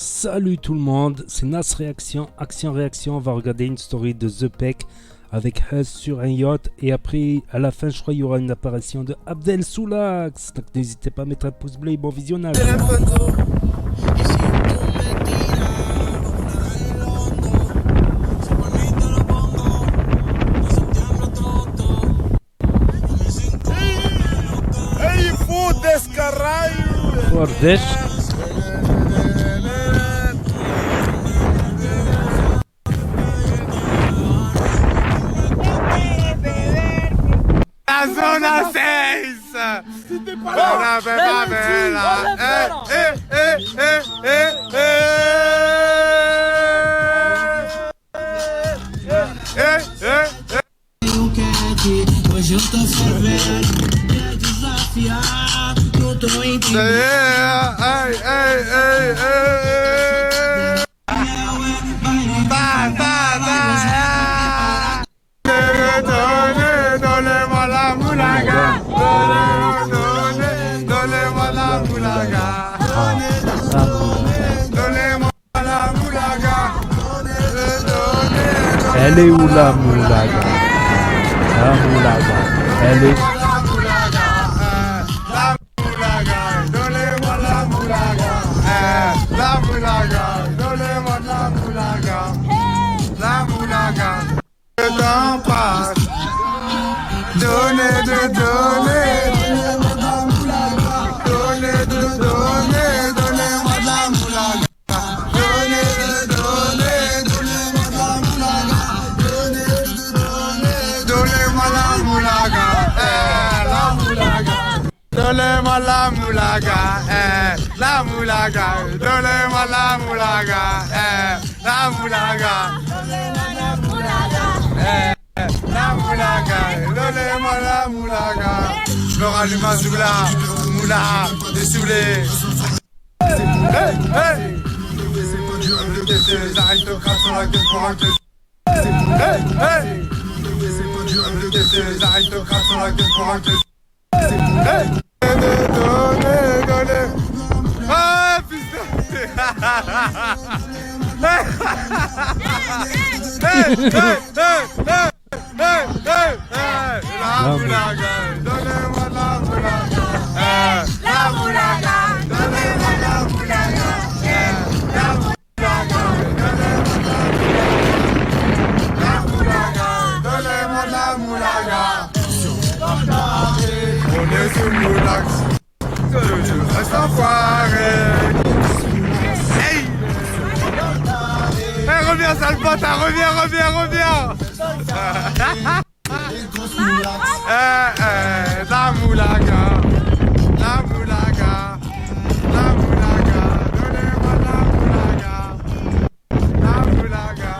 Salut tout le monde, c'est Nas Réaction, Action-Réaction. On va regarder une story de The Peck avec Huz sur un yacht. Et après, à la fin, je crois qu'il y aura une apparition de Abdel Soulax. Donc n'hésitez pas à mettre un pouce bleu et bon visionnage. Fordesh. La zona 6. Una primavera. Hoje eu tô fervendo, quer desafiar, não tô entendendo. Donnez-moi la moulaga. Donnez-moi la moulaga. Donnez-moi la moulaga. Elle est où la moulaga? La moulaga. Elle est... Donnez-moi la moulaga. La moulaga. Donnez-moi la moulaga. La moulaga. Le temps passe. Donnez de donner. Donnez de donner. Donnez-moi de la moulaga. Donnez de donner. Donnez-moi de la moulaga. Donnez de donner. Donnez-moi la moulaga. La moulaga. Donnez-moi la moulaga. La moulaga. Donnez-moi la moulaga. La moulaga. La moulaga, donnez-moi la moulaga. Je me rallume un zoula, moula, dessoulé. Hey, hey. Les aristocrates sont là que pour un que. Hey, hey. Les aristocrates sont là que pour un que. Hey. Donnez. Ah, putain. La moulaga, donnez-moi la moulaga. La moulaga, donnez-moi la moulaga. La moulaga, donnez-moi la moulaga. On est sous le moulax. Je reste enfoiré. Hey! Hey, reviens, sale bâtard, reviens. La moulaga, la moulaga, la moulaga, donnez-moi la moulaga, la moulaga.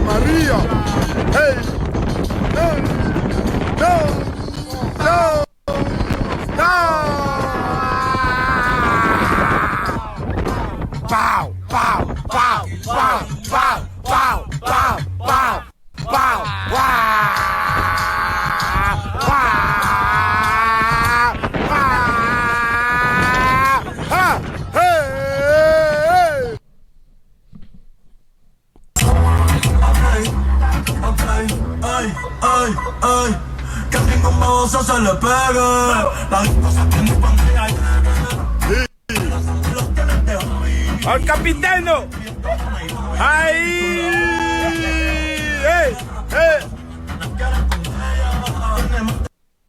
Maria, hey, no. Pow. Ay, que tengo un baboso se le pega. La cosa tiene cuando ella llega. Los que me dejan. ¡Al capitano! Aïe! Hey! Hey!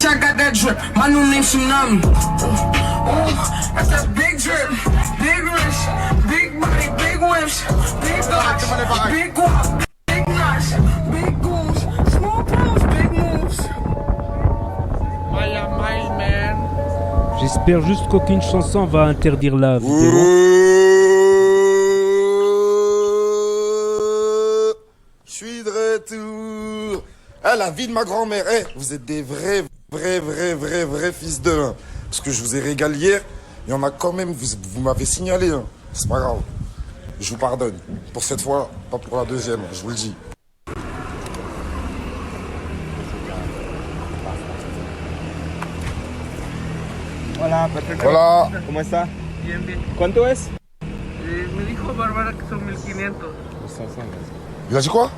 I got that drip. My new name Tsunami. Ooh, that's that big drip, big wrist, big body, big whips, big blocks, big guap, big knots, big goons, small pounds, big moves. J'espère juste qu'aucune chanson va interdire la vidéo. Je suis de retour. Ah, la vie de ma grand-mère. Eh, vous êtes des vrais fils de l'un. Parce que je vous ai régalé hier. Il y en a quand même, vous m'avez signalé. Hein. C'est pas grave. Je vous pardonne. Pour cette fois, pas pour la deuxième, je vous le dis. Hola, perfecto. Hola. ¿Cómo está? Bien, bien. ¿Cuánto es? Me dijo Bárbara que son 1500. Il a dit quoi?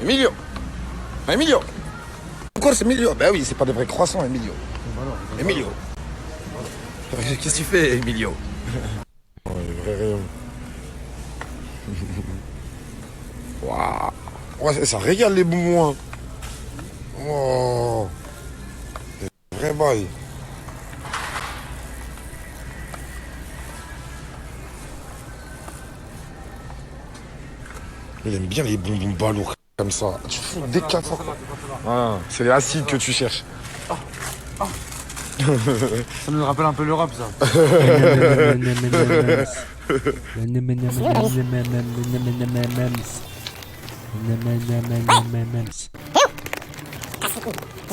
Emilio. Emilio. Encore c'est Emilio. Ben oui, c'est pas des vrais croissants, Emilio. Emilio. Qu'est-ce que tu fais, Emilio? Oh, les vrais rayons. Waouh. Ouais, ça régale les bonbons. Hein. Oh. Des vrais bails. Il aime bien les bonbons balourds comme ça. Tu fous des 4 fois. Ah, c'est les acides que tu cherches. Ça nous rappelle un peu l'Europe, ça. Je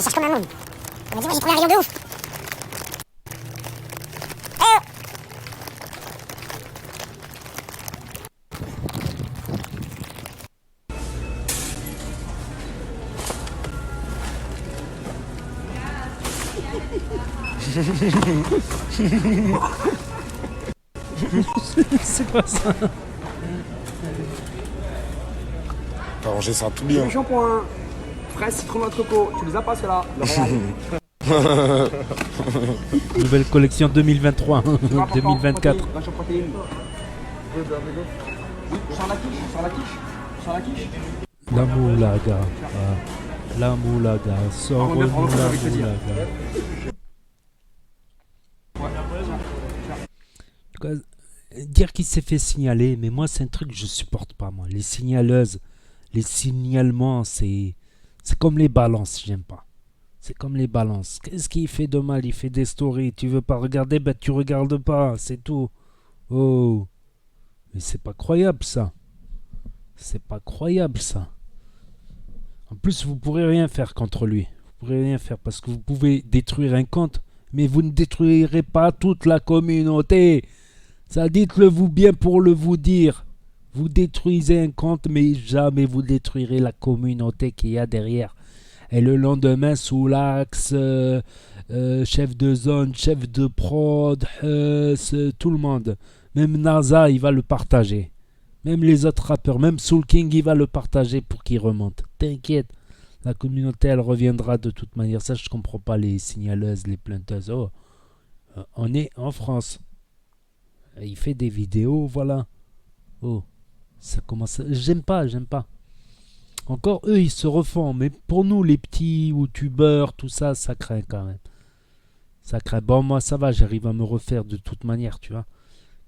cherche comme un monde. On m'a dit, moi j'ai trouvé un rayon de ouf. C'est quoi ça? T'as rangé ça tout bien. Shampoing, fraise, citron, noix de coco. Tu les as pas, ceux-là? Nouvelle collection 2023, 2024. Vache en protéines. Oui, sans la quiche, sans la quiche, sans la quiche. La moulaga, ah, la moulaga, sors la moulaga. En tout cas, dire qu'il s'est fait signaler, mais moi c'est un truc que je supporte pas moi. Les signaleuses, les signalements, c'est comme les balances, j'aime pas. C'est comme les balances. Qu'est-ce qu'il fait de mal? Il fait des stories. Tu veux pas regarder? Ben tu regardes pas, c'est tout. Oh, mais c'est pas croyable ça. C'est pas croyable ça. En plus, vous pourrez rien faire contre lui. Vous pourrez rien faire parce que vous pouvez détruire un compte, mais vous ne détruirez pas toute la communauté. Ça, dites-le vous bien pour le vous dire. Vous détruisez un compte, mais jamais vous détruirez la communauté qu'il y a derrière. Et le lendemain, sous l'axe, chef de zone, chef de prod, tout le monde. Même NASA, il va le partager. Même les autres rappeurs, même Soul King, il va le partager pour qu'il remonte. T'inquiète, la communauté, elle reviendra de toute manière. Ça, je comprends pas les signaleuses, les plainteuses. Oh, on est en France. Il fait des vidéos, voilà. Oh, ça commence. J'aime pas. Encore eux, ils se refont. Mais pour nous, les petits youtubeurs, tout ça, ça craint quand même. Ça craint. Bon, moi, ça va, j'arrive à me refaire de toute manière, tu vois.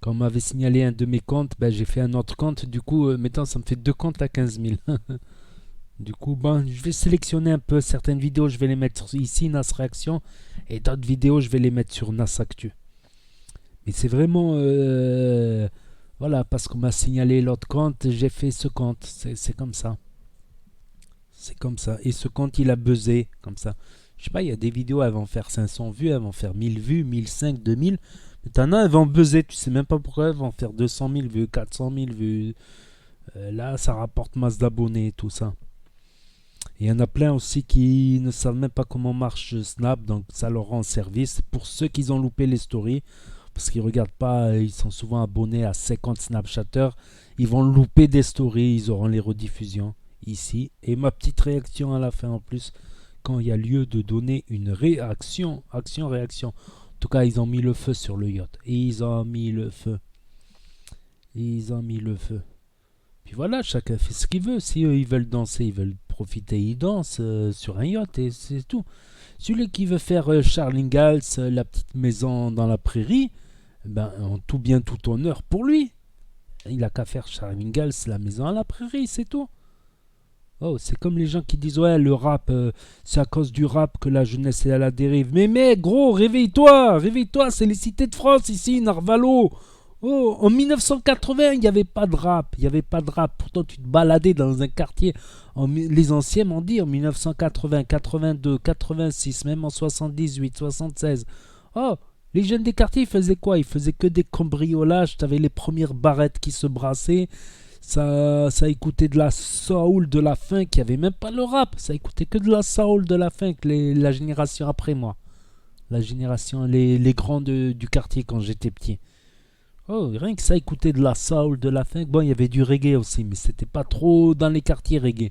Quand on m'avait signalé un de mes comptes, ben, j'ai fait un autre compte. Du coup, maintenant, ça me fait 2 comptes à 15 000. Du coup, ben, je vais sélectionner un peu certaines vidéos. Je vais les mettre ici, Nas Réaction. Et d'autres vidéos, je vais les mettre sur Nas Actu. Mais c'est vraiment... voilà, parce qu'on m'a signalé l'autre compte, j'ai fait ce compte. C'est comme ça. C'est comme ça. Et ce compte, il a buzzé comme ça. Je sais pas, il y a des vidéos, elles vont faire 500 vues, elles vont faire 1000 vues, 1005, 2000. Mais t'en as, elles vont buzzer. Tu sais même pas pourquoi, elles vont faire 200 000 vues, 400 000 vues. Là, ça rapporte masse d'abonnés et tout ça. Il y en a plein aussi qui ne savent même pas comment marche Snap. Donc, ça leur rend service. Pour ceux qui ont loupé les stories, parce qu'ils regardent pas, ils sont souvent abonnés à 50 Snapchatters. Ils vont louper des stories, ils auront les rediffusions ici. Et ma petite réaction à la fin en plus, quand il y a lieu de donner une réaction, action-réaction. En tout cas, ils ont mis le feu sur le yacht. Ils ont mis le feu. Ils ont mis le feu. Puis voilà, chacun fait ce qu'il veut. Si eux, ils veulent danser, ils veulent profiter, ils dansent sur un yacht et c'est tout. Celui qui veut faire Charles Ingalls, la petite maison dans la prairie, ben, en tout bien, tout honneur pour lui. Il a qu'à faire Charles Ingalls, la maison à la prairie, c'est tout. Oh, c'est comme les gens qui disent ouais, le rap, c'est à cause du rap que la jeunesse est à la dérive. Mais mec, gros, réveille-toi, réveille-toi, c'est les cités de France ici, Narvalo. Oh, en 1980, il n'y avait pas de rap, il n'y avait pas de rap. Pourtant, tu te baladais dans un quartier. Les anciens m'ont dit en 1980, 82, 86, même en 78, 76. Oh, les jeunes des quartiers, ils faisaient quoi? Ils faisaient que des cambriolages. Tu avais les premières barrettes qui se brassaient. Ça écoutait de la soul, de la funk. Il n'y avait même pas le rap. Ça écoutait que de la soul, de la funk. La génération après moi. La génération, les grands du quartier quand j'étais petit. Oh, rien que ça écoutait de la soul, de la funk. Bon, il y avait du reggae aussi, mais c'était pas trop dans les quartiers reggae.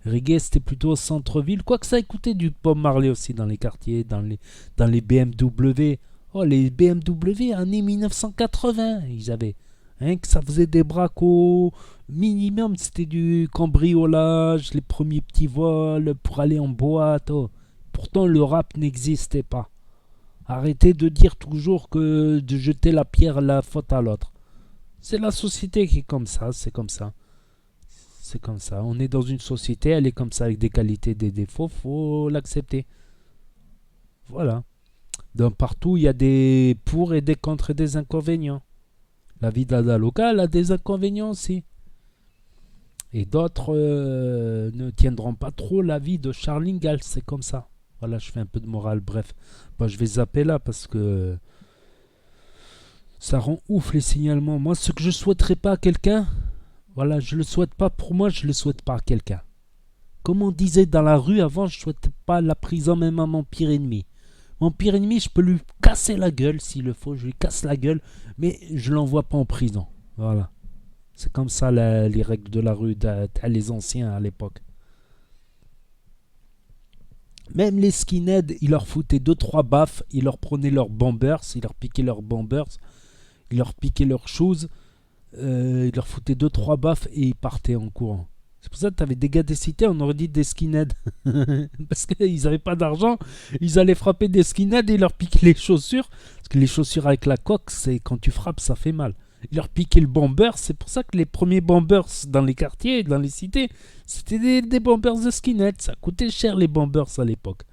Reggae, c'était plutôt au centre-ville. Quoique ça écoutait du Bob Marley aussi dans les quartiers, dans les BMW. Oh, les BMW, années 1980, ils avaient. Rien que ça faisait des braques au minimum. C'était du cambriolage, les premiers petits vols pour aller en boîte. Oh. Pourtant, le rap n'existait pas. Arrêtez de dire toujours que de jeter la pierre, la faute à l'autre. C'est la société qui est comme ça, c'est comme ça. C'est comme ça. On est dans une société, elle est comme ça avec des qualités, des défauts, faut l'accepter. Voilà. Donc partout, il y a des pour et des contre et des inconvénients. La vie de la locale a des inconvénients aussi. Et d'autres ne tiendront pas trop la vie de Charles Ingalls, c'est comme ça. Voilà, je fais un peu de morale, bref. Bon, je vais zapper là parce que ça rend ouf les signalements. Moi, ce que je souhaiterais pas à quelqu'un, voilà, je le souhaite pas pour moi, je le souhaite pas à quelqu'un. Comme on disait dans la rue avant, je souhaite pas la prison même à mon pire ennemi. Mon pire ennemi, je peux lui casser la gueule s'il le faut, je lui casse la gueule, mais je l'envoie pas en prison. Voilà. C'est comme ça les règles de la rue, les anciens à l'époque. Même les skinheads, ils leur foutaient 2-3 baffes, ils leur prenaient leurs bombers, ils leur piquaient leurs bombers, ils leur piquaient leurs choses, ils leur foutaient 2-3 baffes et ils partaient en courant. C'est pour ça que tu avais des gars des cités, on aurait dit des skinheads. Parce qu'ils n'avaient pas d'argent, ils allaient frapper des skinheads et ils leur piquaient les chaussures. Parce que les chaussures avec la coque, c'est quand tu frappes, ça fait mal. Ils leur piquaient le bomber, c'est pour ça que les premiers bombers dans les quartiers, dans les cités, c'était des bombers de skinheads. Ça coûtait cher les bombers à l'époque.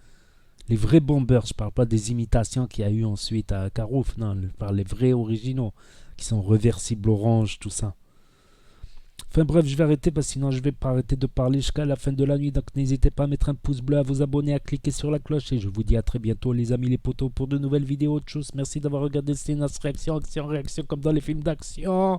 Les vrais bombers, je parle pas des imitations qu'il y a eu ensuite à Carouf, non, je parle des vrais originaux, qui sont reversibles orange, tout ça. Enfin bref, je vais arrêter parce que sinon je vais pas arrêter de parler jusqu'à la fin de la nuit. Donc n'hésitez pas à mettre un pouce bleu, à vous abonner, à cliquer sur la cloche. Et je vous dis à très bientôt les amis les potos pour de nouvelles vidéos. Tchuss, merci d'avoir regardé Cinéas Réaction, Action, Réaction comme dans les films d'action.